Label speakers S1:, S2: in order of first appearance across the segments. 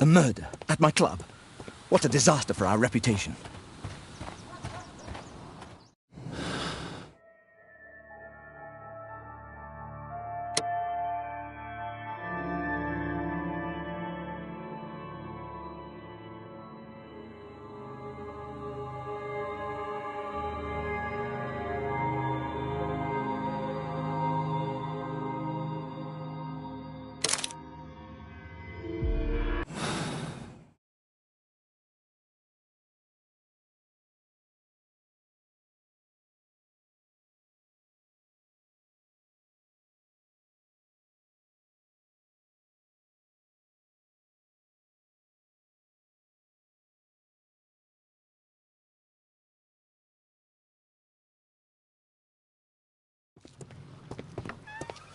S1: murder at my club. What a disaster for our reputation.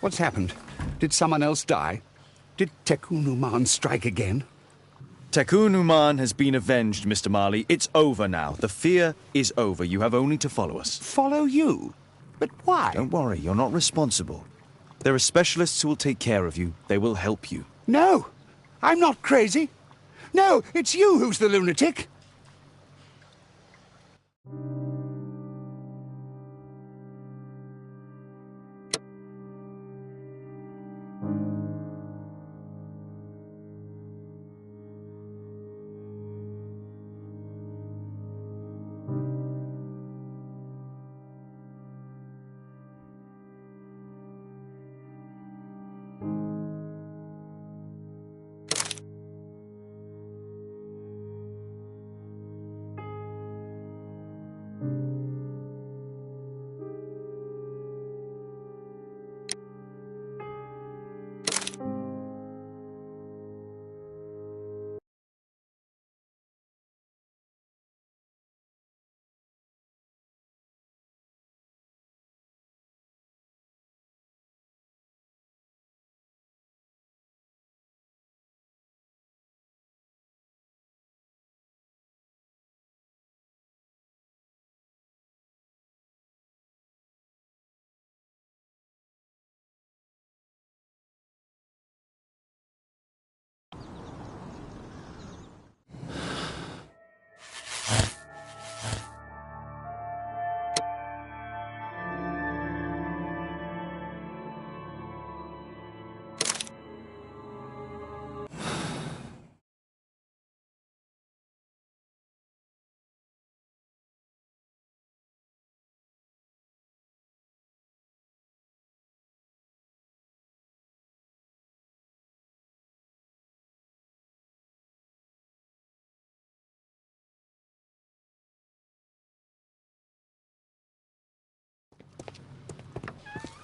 S2: What's happened? Did someone else die? Did Tekunuman strike again?
S3: Tekunuman has been avenged, Mr. Marley. It's over now. The fear is over. You have only to follow us.
S2: Follow you? But why?
S3: Don't worry, you're not responsible. There are specialists who will take care of you. They will help you.
S2: No, I'm not crazy. No, it's you who's the lunatic.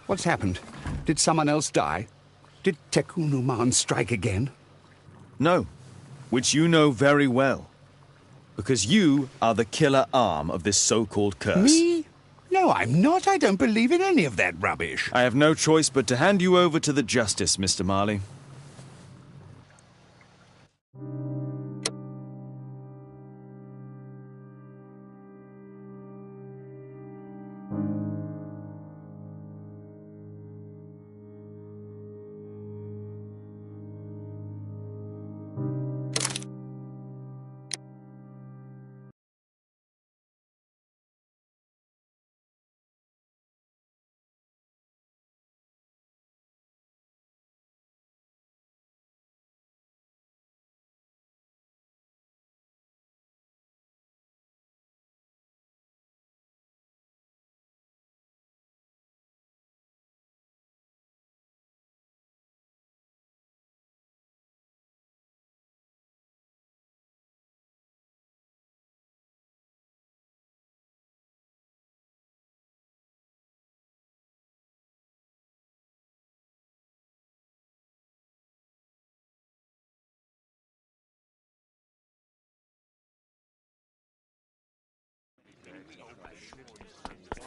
S2: What's happened? Did someone else die? Did Tekunuman strike again?
S3: No, which you know very well. Because you are the killer arm of this so-called curse.
S2: Me? No, I'm not. I don't believe in any of that rubbish.
S3: I have no choice but to hand you over to the justice, Mr. Marley.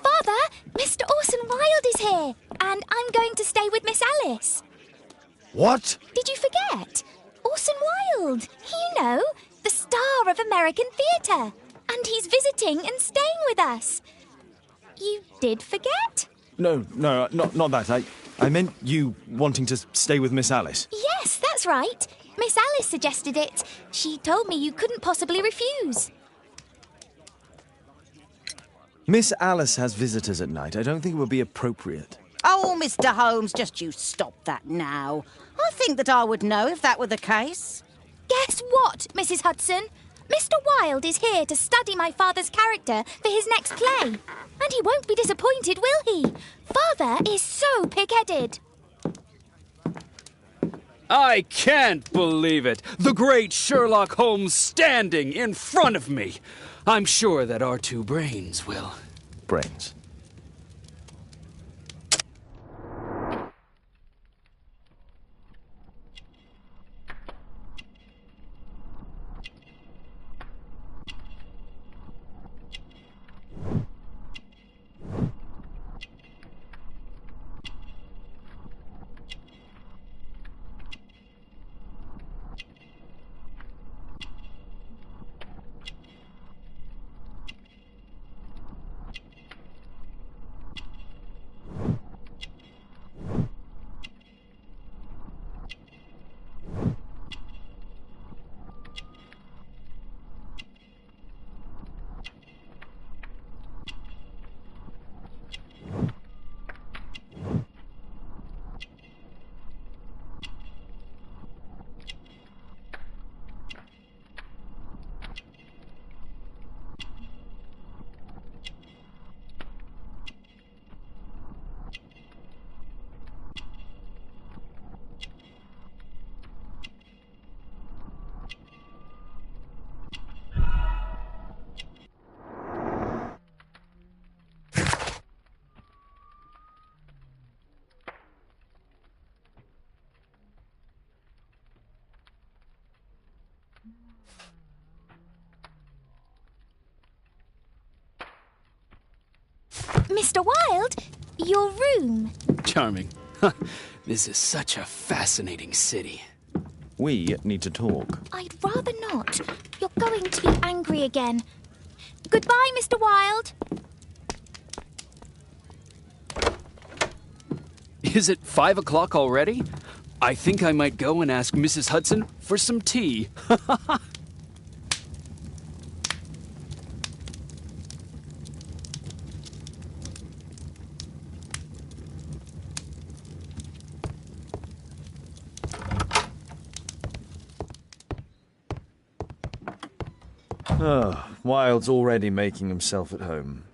S4: Father, Mr. Orson Wilde is here, and I'm going to stay with Miss Alice.
S3: What?
S4: Did you forget? Orson Wilde, you know, the star of American theatre. And he's visiting and staying with us. You did forget?
S3: No, not that. I meant you wanting to stay with Miss Alice.
S4: Yes, that's right. Miss Alice suggested it. She told me you couldn't possibly refuse.
S3: Miss Alice has visitors at night. I don't think it would be appropriate.
S5: Oh, Mr. Holmes, just you stop that now. I think that I would know if that were the case.
S4: Guess what, Mrs. Hudson? Mr. Wilde is here to study my father's character for his next play. And he won't be disappointed, will he? Father is so pig-headed.
S6: I can't believe it. The great Sherlock Holmes standing in front of me. I'm sure that our two brains will.
S3: Brains.
S4: Mr. Wilde, your room.
S6: Charming. This is such a fascinating city.
S3: We need to talk.
S4: I'd rather not. You're going to be angry again. Goodbye, Mr. Wilde.
S6: Is it 5 o'clock already? I think I might go and ask Mrs. Hudson for some tea.
S3: Oh, Wilde's already making himself at home.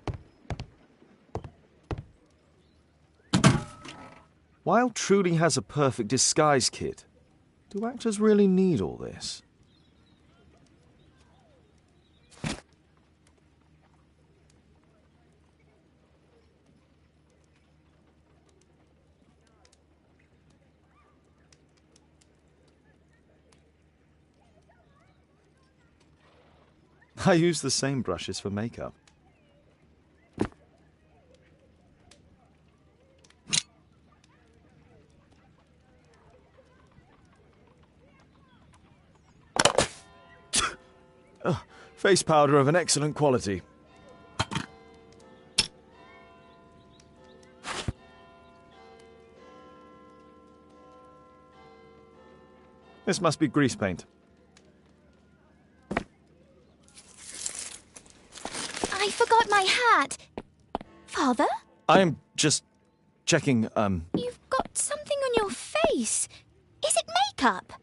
S3: Wilde truly has a perfect disguise kit. Do actors really need all this? I use the same brushes for makeup. Face powder of an excellent quality. This must be grease paint.
S4: I forgot my hat. Father?
S3: I'm just checking,
S4: You've got something on your face. Is it makeup?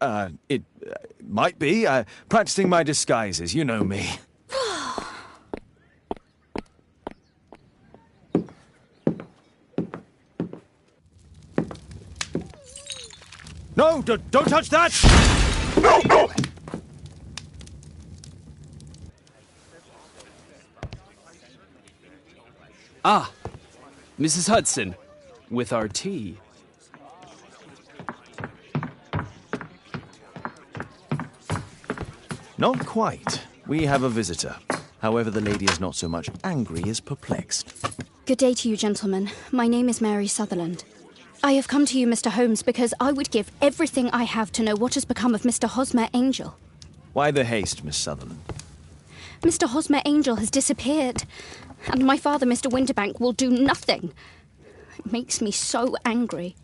S3: It might be. Practicing my disguises, you know me. No, don't touch that! No!
S6: Ah, Mrs. Hudson, with our tea.
S3: Not quite. We have a visitor. However, the lady is not so much angry as perplexed.
S7: Good day to you, gentlemen. My name is Mary Sutherland. I have come to you, Mr. Holmes, because I would give everything I have to know what has become of Mr. Hosmer Angel.
S3: Why the haste, Miss Sutherland?
S7: Mr. Hosmer Angel has disappeared, and my father, Mr. Winterbank, will do nothing. It makes me so angry.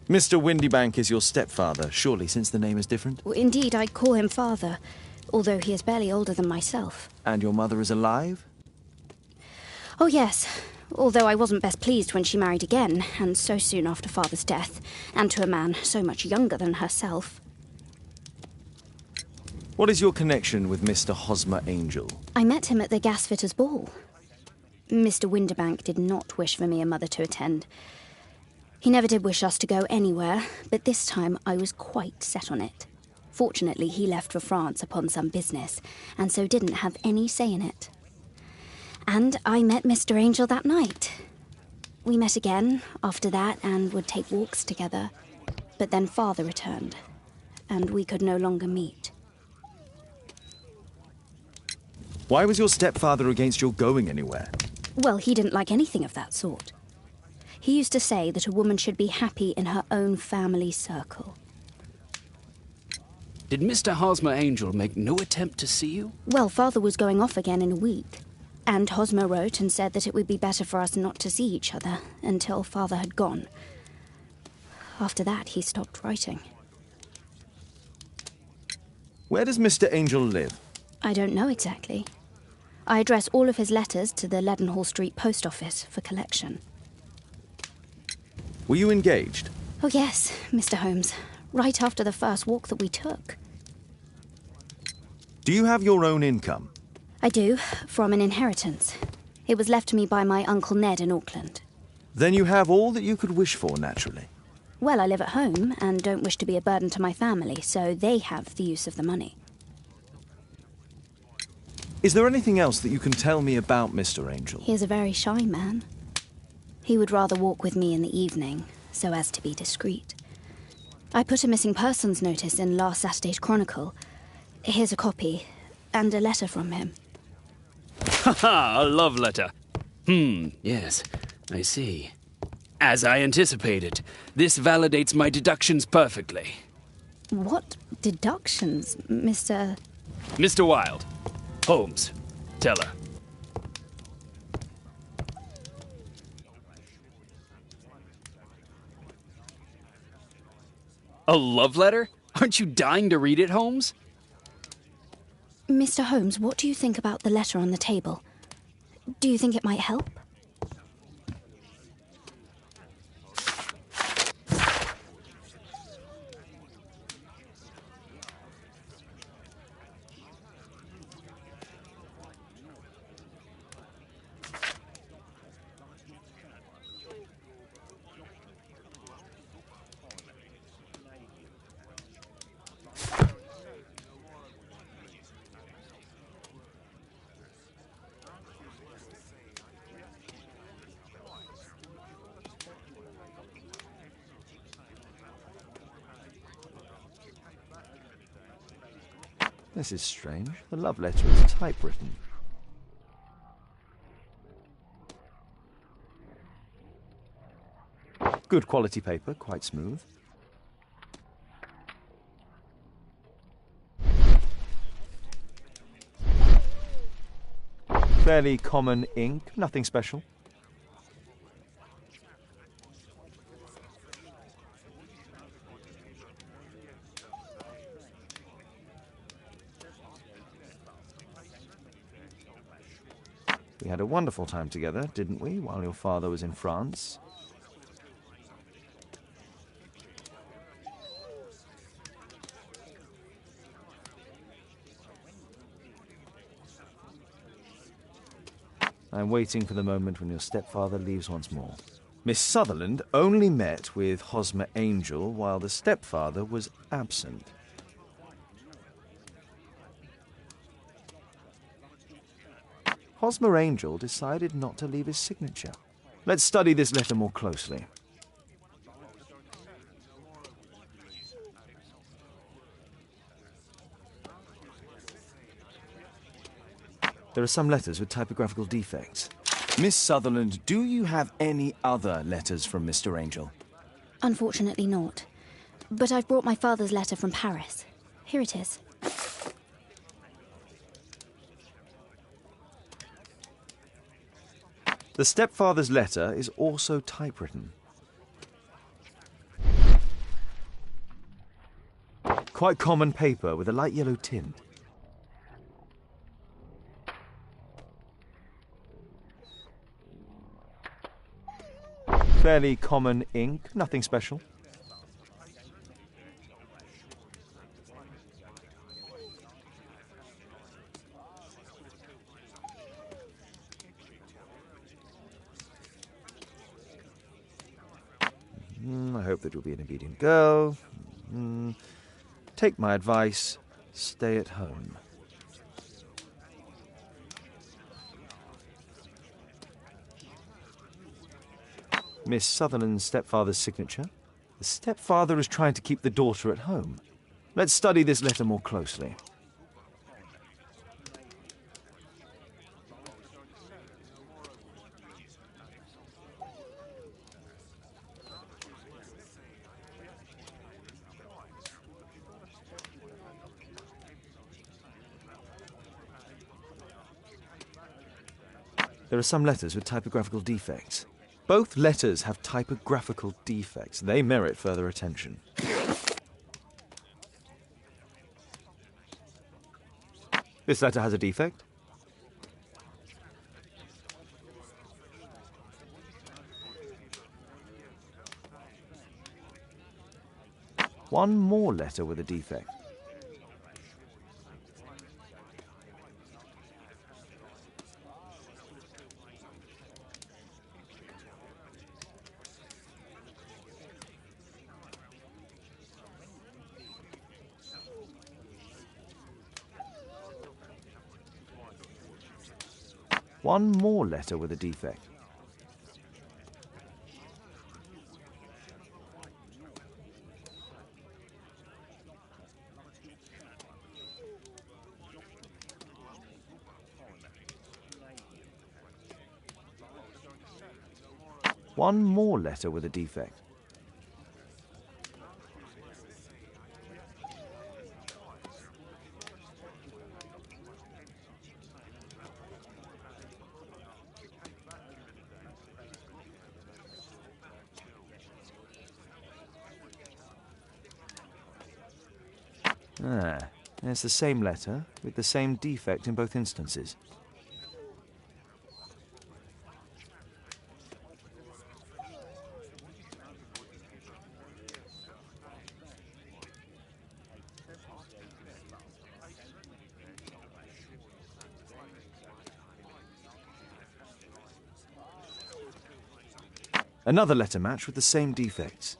S3: Mr. Windybank is your stepfather, surely, since the name is different?
S7: Well, indeed, I call him father, although he is barely older than myself.
S3: And your mother is alive?
S7: Oh, yes. Although I wasn't best pleased when she married again, and so soon after father's death, and to a man so much younger than herself.
S3: What is your connection with Mr. Hosmer Angel?
S7: I met him at the gasfitter's ball. Mr. Windybank did not wish for me and Mother to attend. He never did wish us to go anywhere, but this time I was quite set on it. Fortunately, he left for France upon some business, and so didn't have any say in it. And I met Mr. Angel that night. We met again after that and would take walks together. But then Father returned, and we could no longer meet.
S3: Why was your stepfather against your going anywhere?
S7: Well, he didn't like anything of that sort. He used to say that a woman should be happy in her own family circle.
S6: Did Mr. Hosmer Angel make no attempt to see you?
S7: Well, Father was going off again in a week, and Hosmer wrote and said that it would be better for us not to see each other until Father had gone. After that, he stopped writing.
S3: Where does Mr. Angel live?
S7: I don't know exactly. I address all of his letters to the Leadenhall Street Post Office for collection.
S3: Were you engaged?
S7: Oh, yes, Mr. Holmes. Right after the first walk that we took.
S3: Do you have your own income?
S7: I do, from an inheritance. It was left to me by my Uncle Ned in Auckland.
S3: Then you have all that you could wish for, naturally.
S7: Well, I live at home and don't wish to be a burden to my family, so they have the use of the money.
S3: Is there anything else that you can tell me about Mr. Angel?
S7: He is a very shy man. He would rather walk with me in the evening, so as to be discreet. I put a missing persons notice in last Saturday's Chronicle. Here's a copy, and a letter from him.
S6: Ha! A love letter. Yes, I see. As I anticipated, this validates my deductions perfectly.
S7: What deductions, Mr.
S6: Mr. Wilde. Holmes, tell her. A love letter? Aren't you dying to read it, Holmes?
S7: Mr. Holmes, what do you think about the letter on the table? Do you think it might help?
S3: This is strange. The love letter is typewritten. Good quality paper, quite smooth. Fairly common ink, nothing special. We had a wonderful time together, didn't we, while your father was in France? I'm waiting for the moment when your stepfather leaves once more. Miss Sutherland only met with Hosmer Angel while the stepfather was absent. Hosmer Angel decided not to leave his signature. Let's study this letter more closely. There are some letters with typographical defects. Miss Sutherland, do you have any other letters from Mr. Angel?
S7: Unfortunately not. But I've brought my father's letter from Paris. Here it is.
S3: The stepfather's letter is also typewritten. Quite common paper with a light yellow tint. Fairly common ink, nothing special. I hope that you'll be an obedient girl. Take my advice, stay at home. Miss Sutherland's stepfather's signature. The stepfather is trying to keep the daughter at home. Let's study this letter more closely. There are some letters with typographical defects. Both letters have typographical defects. They merit further attention. This letter has a defect. One more letter with a defect. One more letter with a defect. One more letter with a defect. It's the same letter with the same defect in both instances. Another letter match with the same defects.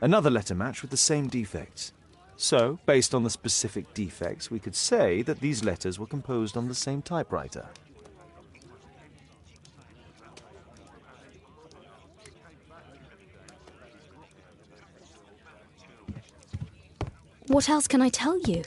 S3: Another letter match with the same defects. So, based on the specific defects, we could say that these letters were composed on the same typewriter.
S7: What else can I tell you?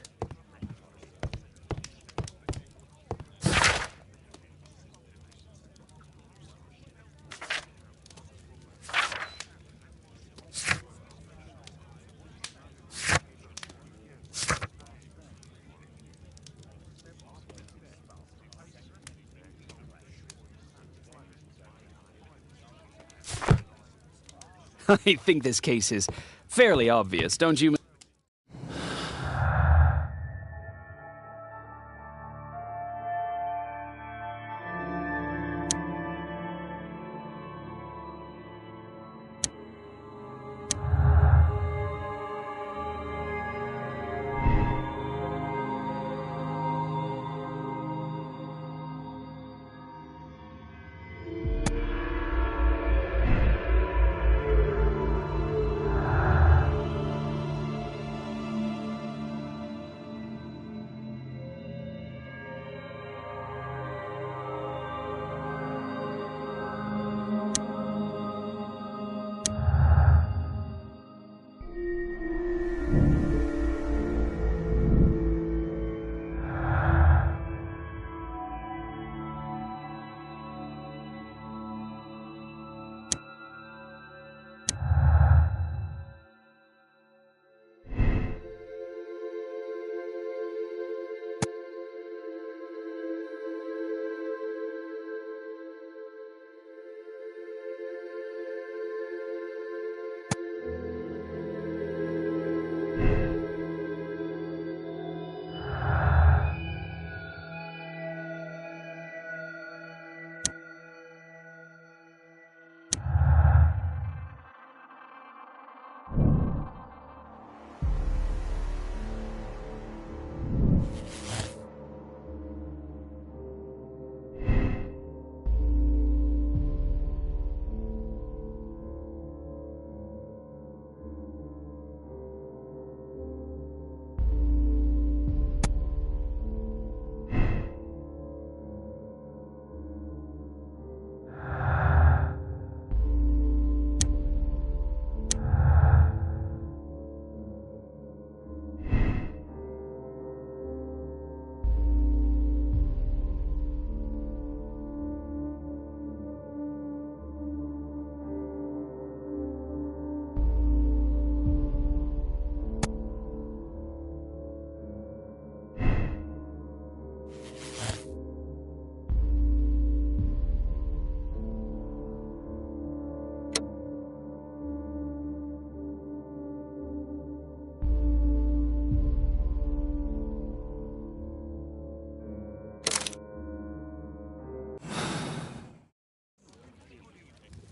S6: I think this case is fairly obvious, don't you?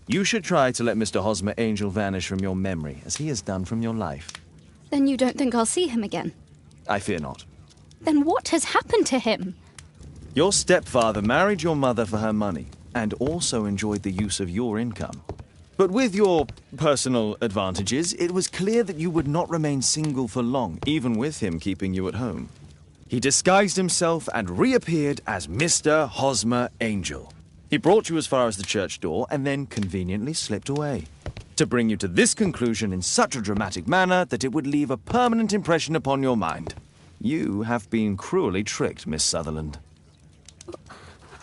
S3: You should try to let Mr. Hosmer Angel vanish from your memory, as he has done from your life.
S7: Then you don't think I'll see him again?
S3: I fear not.
S7: Then what has happened to him?
S3: Your stepfather married your mother for her money, and also enjoyed the use of your income. But with your personal advantages, it was clear that you would not remain single for long, even with him keeping you at home. He disguised himself and reappeared as Mr. Hosmer Angel. He brought you as far as the church door and then conveniently slipped away, to bring you to this conclusion in such a dramatic manner that it would leave a permanent impression upon your mind. You have been cruelly tricked, Miss Sutherland.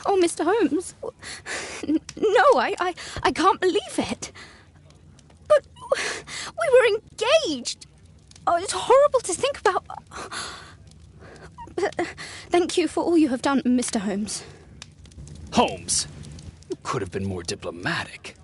S7: Oh, Mr. Holmes. No, I can't believe it. But we were engaged. Oh, it's horrible to think about. But thank you for all you have done, Mr. Holmes.
S6: Holmes, you could have been more diplomatic.